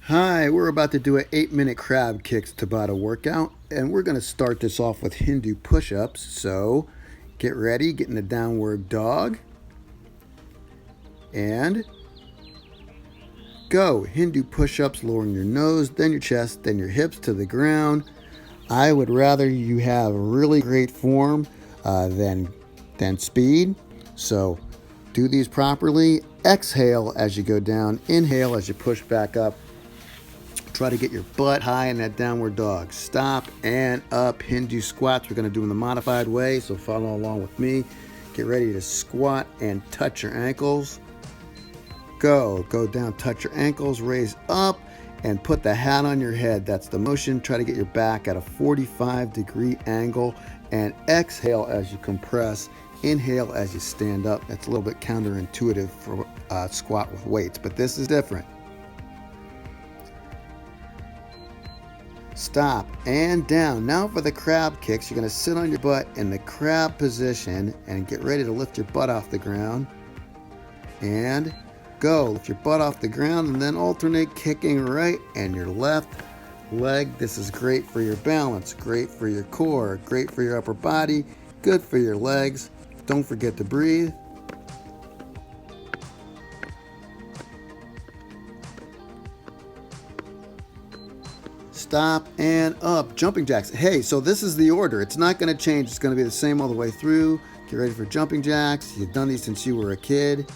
Hi, we're about to do an 8-minute crab kicks Tabata workout, and we're going to start this off with Hindu push-ups. So get ready, get in the downward dog, and go. Hindu push-ups, lowering your nose, then your chest, then your hips to the ground. I would rather you have really great form than speed. So do these properly. Exhale as you go down. Inhale as you push back up. Try to get your butt high in that downward dog. Stop and up. Hindu squats we're going to do in the modified way, so follow along with me. Get ready to squat and touch your ankles. Go down, touch your ankles, raise up, and put the hat on your head. That's the motion. Try to get your back at a 45-degree angle, and exhale as you compress. Inhale as you stand up. That's a little bit counterintuitive for squat with weights, but this is different. Stop and down. Now for the crab kicks, you're going to sit on your butt in the crab position and get ready to lift your butt off the ground. And go. Lift your butt off the ground and then alternate kicking right and your left leg. This is great for your balance, great for your core, great for your upper body, good for your legs. Don't forget to breathe. Stop and up. Jumping jacks. Hey, so this is the order. It's not going to change. It's going to be the same all the way through. Get ready for jumping jacks. You've done these since you were a kid.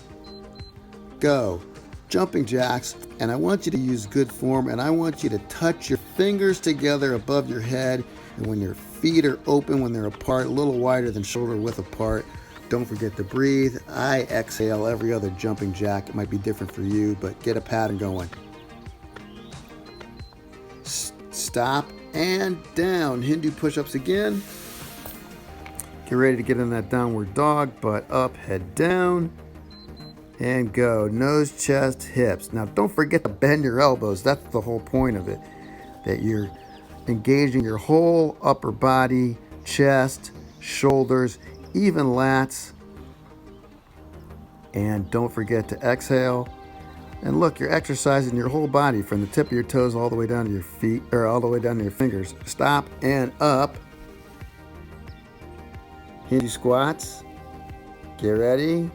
Go. Jumping jacks. And I want you to use good form, and I want you to touch your fingers together above your head. And when your feet are open, when they're apart, a little wider than shoulder width apart, don't forget to breathe. I exhale every other jumping jack. It might be different for you, but get a pattern going. Stop and down. Hindu push-ups again. Get ready to get in that downward dog. Butt up, head down. And go. Nose, chest, hips. Now don't forget to bend your elbows. That's the whole point of it. That you're engaging your whole upper body, chest, shoulders, even lats. And don't forget to exhale. And look, you're exercising your whole body from the tip of your toes all the way down to your feet, or all the way down to your fingers. Stop and up. Hindu squats. Get ready.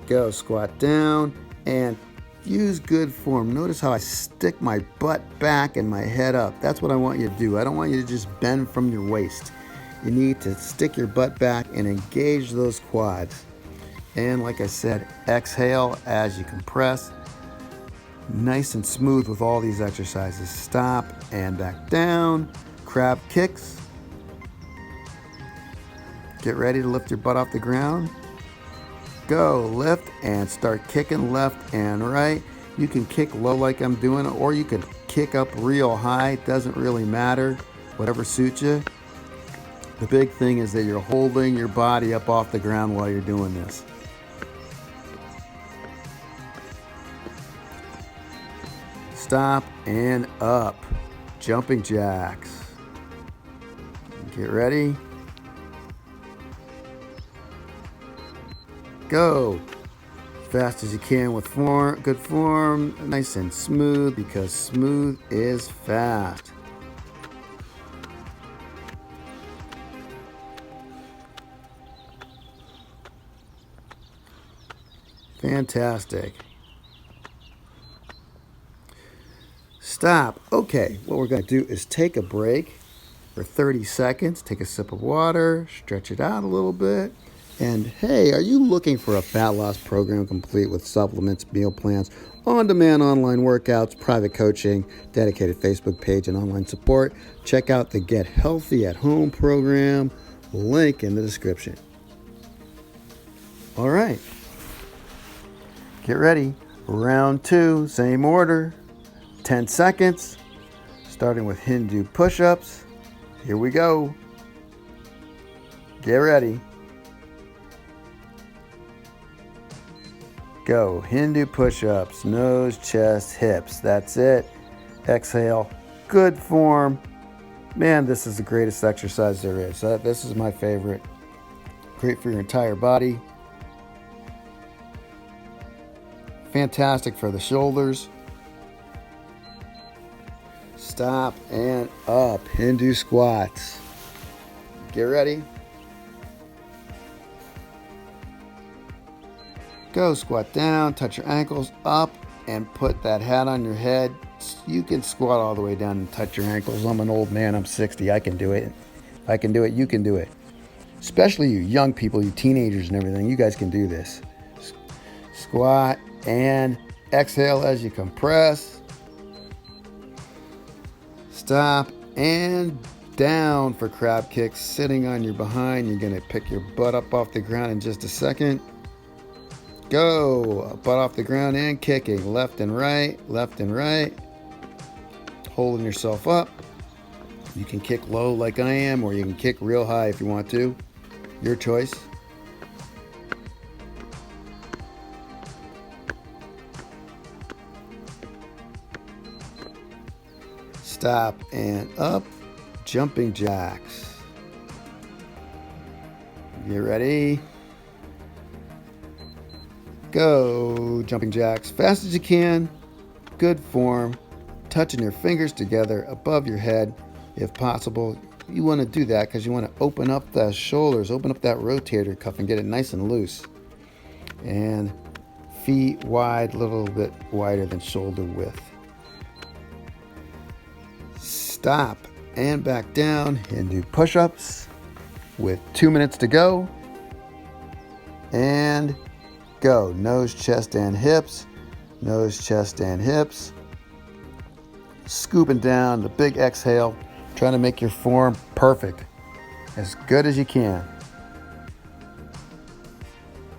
Go. Squat down and use good form. Notice how I stick my butt back and my head up. That's what I want you to do. I don't want you to just bend from your waist. You need to stick your butt back and engage those quads. And like I said, exhale as you compress. Nice and smooth with all these exercises. Stop and back down. Crab kicks. Get ready to lift your butt off the ground. Go, lift and start kicking left and right. You can kick low like I'm doing, or you can kick up real high. Doesn't really matter. Whatever suits you. The big thing is that you're holding your body up off the ground while you're doing this. Stop and up. Jumping jacks. Get ready. Go. Fast as you can with form, good form, nice and smooth, because smooth is fast. Fantastic. Stop. Okay, what we're going to do is take a break for 30 seconds. Take a sip of water, stretch it out a little bit. And hey, are you looking for a fat loss program complete with supplements, meal plans, on-demand online workouts, private coaching, dedicated Facebook page, and online support? Check out the Get Healthy at Home program. Link in the description. All right. Get ready. Round 2, same order. 10 seconds, starting with Hindu push-ups. Here we go. Get ready. Go. Hindu push-ups, nose, chest, hips. That's it. Exhale. Good form. Man, this is the greatest exercise there is. This is my favorite. Great for your entire body. Fantastic for the shoulders. Stop and up. Hindu squats. Get ready. Go, squat down, touch your ankles up, and put that hat on your head. You can squat all the way down and touch your ankles. I'm an old man, I'm 60, I can do it. If I can do it, you can do it. Especially you young people, you teenagers and everything, you guys can do this. Squat and exhale as you compress. Stop and down for crab kicks, sitting on your behind. You're gonna pick your butt up off the ground in just a second. Go, butt off the ground and kicking, left and right, holding yourself up. You can kick low like I am, or you can kick real high if you want to. Your choice. Stop and up, jumping jacks. Get ready. Go, jumping jacks, fast as you can, good form, touching your fingers together above your head if possible. You want to do that because you want to open up the shoulders, open up that rotator cuff and get it nice and loose. And feet wide, a little bit wider than shoulder width. Stop and back down and do push-ups with 2 minutes to go. And go, nose, chest, and hips, nose, chest, and hips. Scooping down, the big exhale, trying to make your form perfect, as good as you can.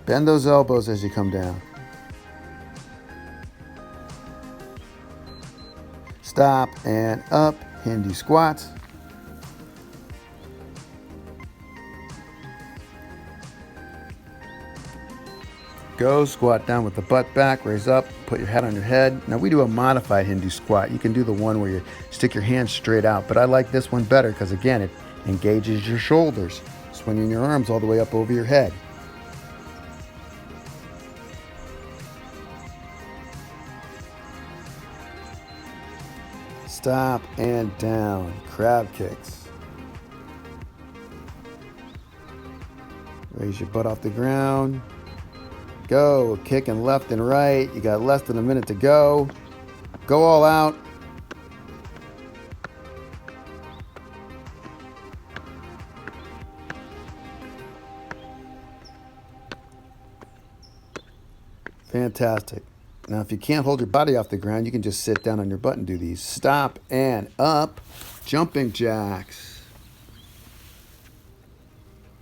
Bend those elbows as you come down. Stop and up, Hindu squats. Go, squat down with the butt back, raise up, put your head on your head. Now we do a modified Hindu squat. You can do the one where you stick your hands straight out, but I like this one better because again, it engages your shoulders, swinging your arms all the way up over your head. Stop and down, crab kicks. Raise your butt off the ground. Go, kicking left and right. You got less than a minute to go. Go all out. Fantastic. Now, if you can't hold your body off the ground, you can just sit down on your butt and do these. Stop and up, jumping jacks.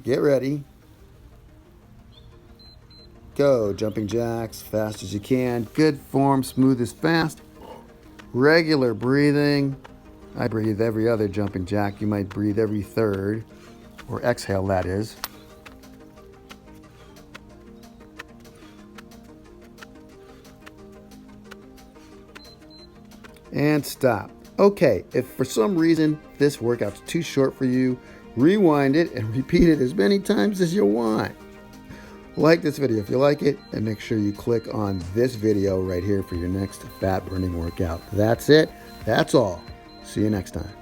Get ready. Go, jumping jacks, fast as you can. Good form, smooth as fast. Regular breathing. I breathe every other jumping jack. You might breathe every third, or exhale, that is. And stop. Okay, if for some reason this workout's too short for you, rewind it and repeat it as many times as you want. Like this video if you like it, and make sure you click on this video right here for your next fat burning workout. That's it. That's all. See you next time.